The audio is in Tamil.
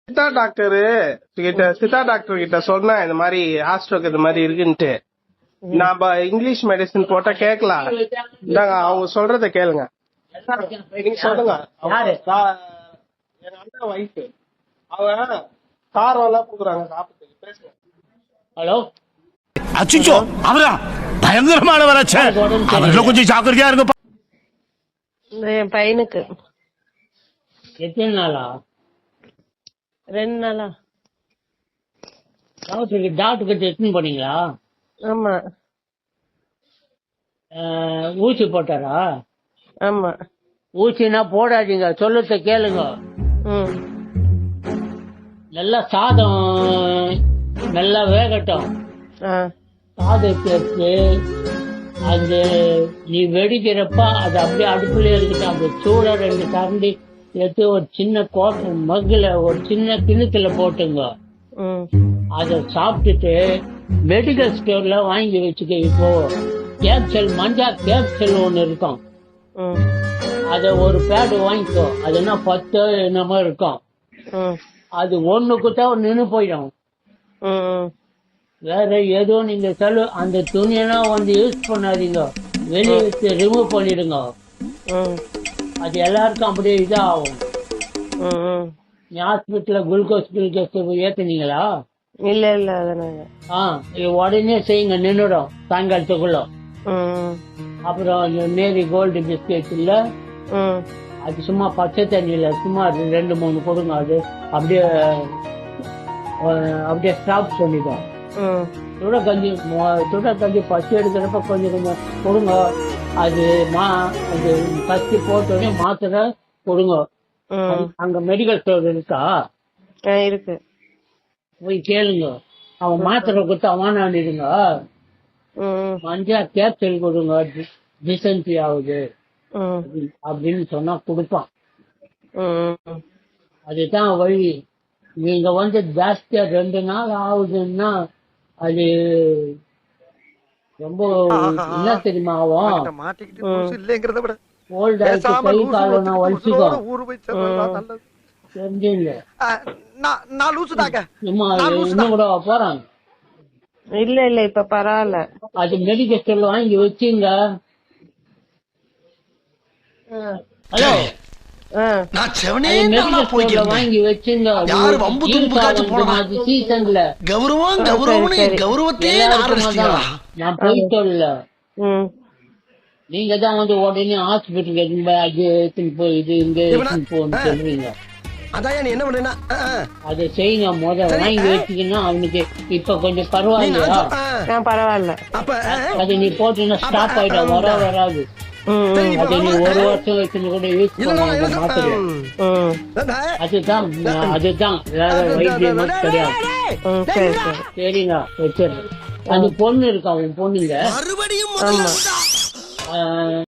சித்தா டாக்டர் கிட்ட சொன்னேன் இந்த மாதிரி ஹாஸ்ட்ரோக் இந்த மாதிரி இருக்குன்ட்டு. நாம இங்கிலீஷ் மெடிசன் போட்டா கேட்கலாம். அவங்க சொல்றத கேளுங்க. நீங்க சொல்லுங்க. எங்க அண்ணன் வைஃப் அவங்க காரம் எல்லாம் கொடுக்குறாங்க சாப்பிட்டு. பேசுங்க. ஹலோ அச்சிச்சோ அவரா பயங்கரமான வராச்சே. கொஞ்சம் ஜாக்கிரதையா இருங்க. என் பையனுக்கு எத்தனை நாளா? 2 நாளா. டாக்டர் கிட்ட எத்தனை போனீங்களா? ஆமா. ஊசி போட்டாரா? ஆமா. ஊசினா போடாதீங்க, சொல்லத்த கேளுங்க. நல்லா சாதம் நல்லா வேகட்டும். சாதத்தை எடுத்து அது நீ வெடிக்கிறப்ப அது அப்படியே அடுப்புல இருக்கட்டும். அந்த சூட 2 கரண்டி எடுத்து ஒரு சின்ன மகுல ஒரு சின்ன கிணத்துல போட்டுங்க. அத சாப்பிட்டுட்டு மெடிக்கல் ஸ்டோர்ல வாங்கி வச்சுக்க. இப்போ கேப்சல் மஞ்சா கேப்சல் ஒண்ணு இருக்கும். அத ஒரு பேடு வாங்கிக்கோ. அதுனா 10 என்னமோ இருக்கும். அது ஒண்ணுக்குத்தான் நின்று போயிடும். வேற ஏதோ நீங்க அந்த துணியெல்லாம் யூஸ் பண்ணாதீங்க. வெளியே வச்சு ரிமூவ் பண்ணிடுங்க. அது எல்லாருக்கும் அப்படியே இதாகும். நீ ஹாஸ்பிட்டல்ல குளுக்கோஸ் ஏத்துனீங்களா? இல்ல. உடனே செய்யுங்க, நின்னுடும் சாயங்காலத்துக்குள்ள. அப்புறம் மேரி கோல்டு பிஸ்கெட் இல்ல, அது சும்மா பச்சை தண்ணியில சும்மா 2-3 கொடுங்க. அது அப்படியே ஸ்டாப் பண்ணிடும். சுட கஞ்சி பச்சை எடுக்கிறப்ப கொஞ்சம் கொடுங்க. அது கத்தி போட்டோடனே மாத்திரை கொடுங்க. அங்க மெடிக்கல் ஸ்டோர் இருக்கா? இருக்கு, போய் கேளுங்க. அவன் மாத்திரை கொடுத்து அவனாடிடுங்க. மஞ்சா கேப்சல் கொடுங்க, டிசென்ட்ரி ஆகுது அப்படின்னு சொன்னா கொடுப்பான். அதுதான் வழி. நீங்க ஜாஸ்தியா 2 நாள் ஆகுதுன்னா அது ரொம்ப என்ன தெரியுமா ஆகும்? ஓல்ட் ஆயிடுச்சு, கை காலம்னா வலிச்சுக்கோ. தெரிஞ்சுங்க. இன்னும் கூட போறாங்க. இல்ல இப்ப பரவாயில்ல. அது மெடிக்கல் ஸ்டோர்ல வாங்கி வச்சுங்க. ஹலோ, வாங்கி வச்சுங்க. சீசன்ல நான் போயிட்டு நீங்க தான் உடனே ஹாஸ்பிட்டலுக்கு அது எடுத்துன்னு போய் இது இங்க எடுத்துன்னு போன்னு சொல்றீங்க. என்ன பண்ணா அதை செய்யுங்க. வாங்கி வச்சீங்கன்னா அவனுக்கு இப்ப கொஞ்சம் பரவாயில்லையா? பரவாயில்ல. அது நீ போட்டீங்கன்னா ஸ்டாப் ஆயிட்டா வராது. அது நீ 1 வருஷம் வச்சுன்னு கூட யூஸ் பண்ணுவாங்க மாத்திரை. அதுதான் வேற வைத்தியம் கிடையாது. சரிங்க, வச்சிடுறேன். அந்த பொண்ணு இருக்கா, உன் பொண்ணுங்க?